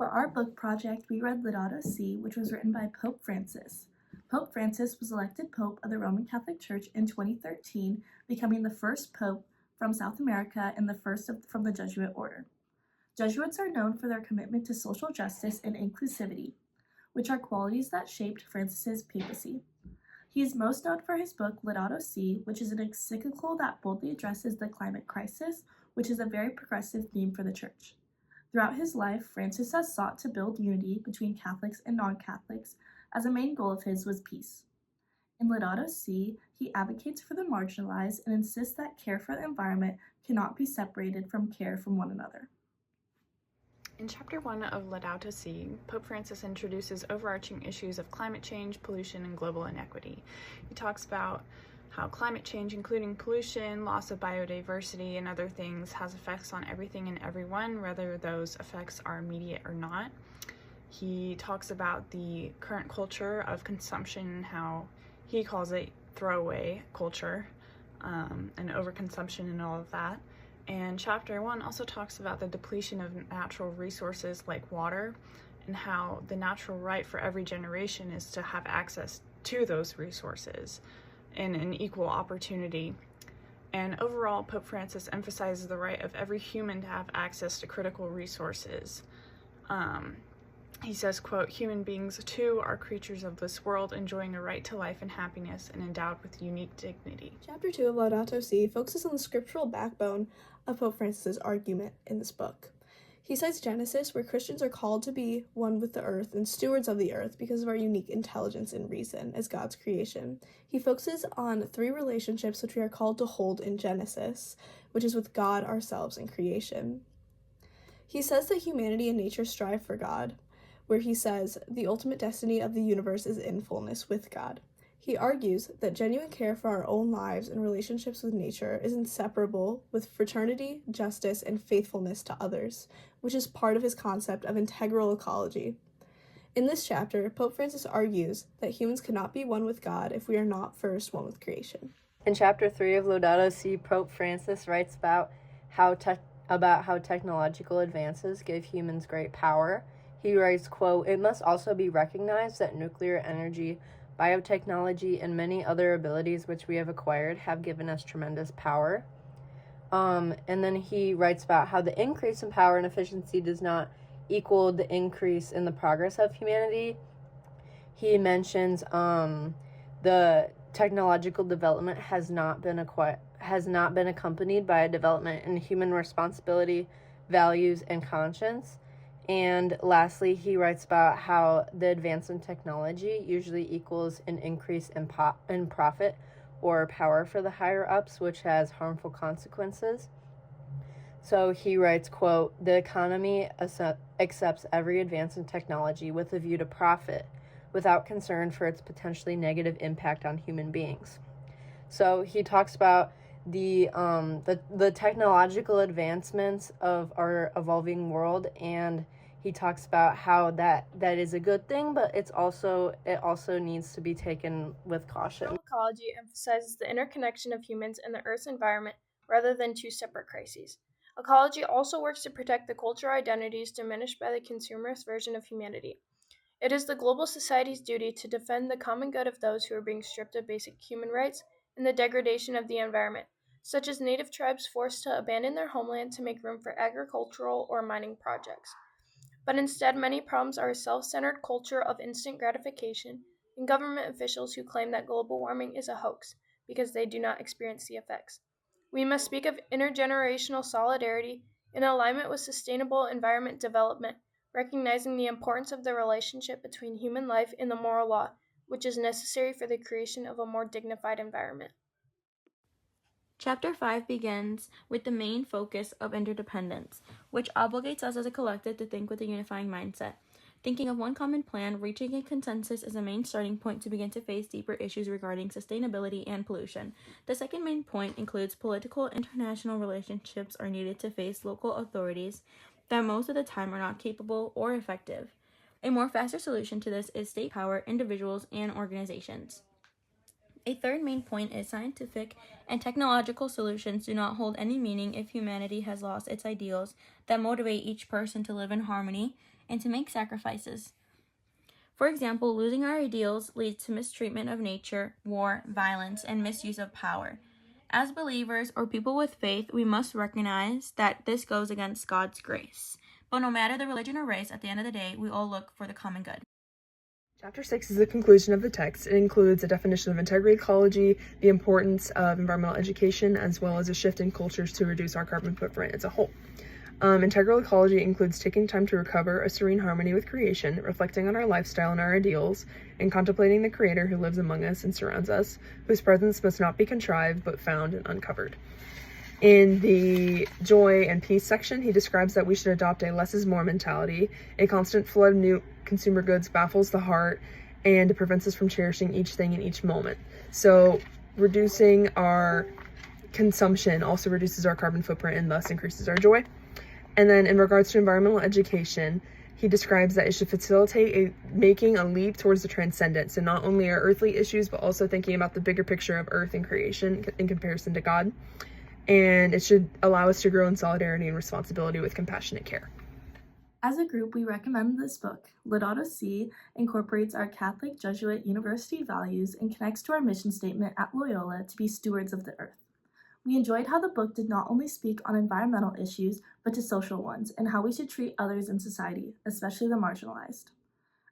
For our book project, we read Laudato Si, which was written by Pope Francis. Pope Francis was elected Pope of the Roman Catholic Church in 2013, becoming the first Pope from South America and the first from the Jesuit order. Jesuits are known for their commitment to social justice and inclusivity, which are qualities that shaped Francis's papacy. He is most known for his book Laudato Si, which is an encyclical that boldly addresses the climate crisis, which is a very progressive theme for the Church. Throughout his life, Francis has sought to build unity between Catholics and non-Catholics, as a main goal of his was peace. In Laudato Si, he advocates for the marginalized and insists that care for the environment cannot be separated from care from one another. In Chapter 1 of Laudato Si, Pope Francis introduces overarching issues of climate change, pollution, and global inequity. He talks about how climate change, including pollution, loss of biodiversity, and other things, has effects on everything and everyone, whether those effects are immediate or not. He talks about the current culture of consumption and how he calls it throwaway culture, and overconsumption and all of that. And Chapter 1 also talks about the depletion of natural resources like water and how the natural right for every generation is to have access to those resources in an equal opportunity. And overall, Pope Francis emphasizes the right of every human to have access to critical resources. He says, quote, "Human beings too are creatures of this world, enjoying a right to life and happiness and endowed with unique dignity." Chapter 2 of Laudato Si focuses on the scriptural backbone of Pope Francis's argument in this book. He cites Genesis, where Christians are called to be one with the earth and stewards of the earth because of our unique intelligence and reason as God's creation. He focuses on 3 relationships which we are called to hold in Genesis, which is with God, ourselves, and creation. He says that humanity and nature strive for God, where he says the ultimate destiny of the universe is in fullness with God. He argues that genuine care for our own lives and relationships with nature is inseparable with fraternity, justice, and faithfulness to others, which is part of his concept of integral ecology. In this chapter, Pope Francis argues that humans cannot be one with God if we are not first one with creation. In Chapter 3 of Laudato Si, Pope Francis writes about how technological advances give humans great power. He writes, quote, "It must also be recognized that nuclear energy, biotechnology, and many other abilities which we have acquired have given us tremendous power." And then he writes about how the increase in power and efficiency does not equal the increase in the progress of humanity. He mentions the technological development has not been accompanied by a development in human responsibility, values, and conscience. And lastly, he writes about how the advance in technology usually equals an increase in profit or power for the higher-ups, which has harmful consequences. So he writes, quote, "The economy accepts every advance in technology with a view to profit, without concern for its potentially negative impact on human beings." So he talks about the technological advancements of our evolving world, and he talks about how that is a good thing, but it also needs to be taken with caution. Ecology emphasizes the interconnection of humans and the Earth's environment rather than 2 separate crises. Ecology also works to protect the cultural identities diminished by the consumerist version of humanity. It is the global society's duty to defend the common good of those who are being stripped of basic human rights and the degradation of the environment, such as native tribes forced to abandon their homeland to make room for agricultural or mining projects. But instead, many problems are a self-centered culture of instant gratification and government officials who claim that global warming is a hoax because they do not experience the effects. We must speak of intergenerational solidarity in alignment with sustainable environment development, recognizing the importance of the relationship between human life and the moral law, which is necessary for the creation of a more dignified environment. Chapter 5 begins with the main focus of interdependence, which obligates us as a collective to think with a unifying mindset. Thinking of one common plan, reaching a consensus is a main starting point to begin to face deeper issues regarding sustainability and pollution. The second main point includes political international relationships are needed to face local authorities that most of the time are not capable or effective. A more faster solution to this is state power, individuals, and organizations. A third main point is scientific and technological solutions do not hold any meaning if humanity has lost its ideals that motivate each person to live in harmony and to make sacrifices. For example, losing our ideals leads to mistreatment of nature, war, violence, and misuse of power. As believers or people with faith, we must recognize that this goes against God's grace. But no matter the religion or race, at the end of the day, we all look for the common good. Chapter 6 is the conclusion of the text. It includes a definition of integrated ecology, the importance of environmental education, as well as a shift in cultures to reduce our carbon footprint as a whole. Integral ecology includes taking time to recover a serene harmony with creation, reflecting on our lifestyle and our ideals, and contemplating the Creator who lives among us and surrounds us, whose presence must not be contrived but found and uncovered. In the joy and peace section, he describes that we should adopt a less is more mentality. A constant flood of new consumer goods baffles the heart, and it prevents us from cherishing each thing in each moment. So reducing our consumption also reduces our carbon footprint and thus increases our joy. And then in regards to environmental education, he describes that it should facilitate making a leap towards the transcendent. So not only our earthly issues, but also thinking about the bigger picture of earth and creation in comparison to God. And it should allow us to grow in solidarity and responsibility with compassionate care. As a group, we recommend this book. Laudato Si incorporates our Catholic Jesuit University values and connects to our mission statement at Loyola to be stewards of the earth. We enjoyed how the book did not only speak on environmental issues, but to social ones and how we should treat others in society, especially the marginalized.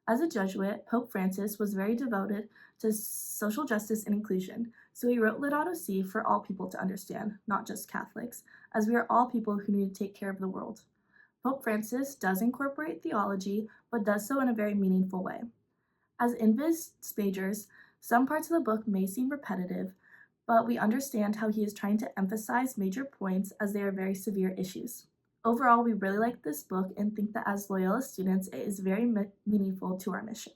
As a Jesuit, Pope Francis was very devoted to social justice and inclusion, so he wrote Laudato Si for all people to understand, not just Catholics, as we are all people who need to take care of the world. Pope Francis does incorporate theology, but does so in a very meaningful way. As ENVS majors, some parts of the book may seem repetitive, but we understand how he is trying to emphasize major points as they are very severe issues. Overall, we really like this book and think that as Loyola students, it is very meaningful to our mission.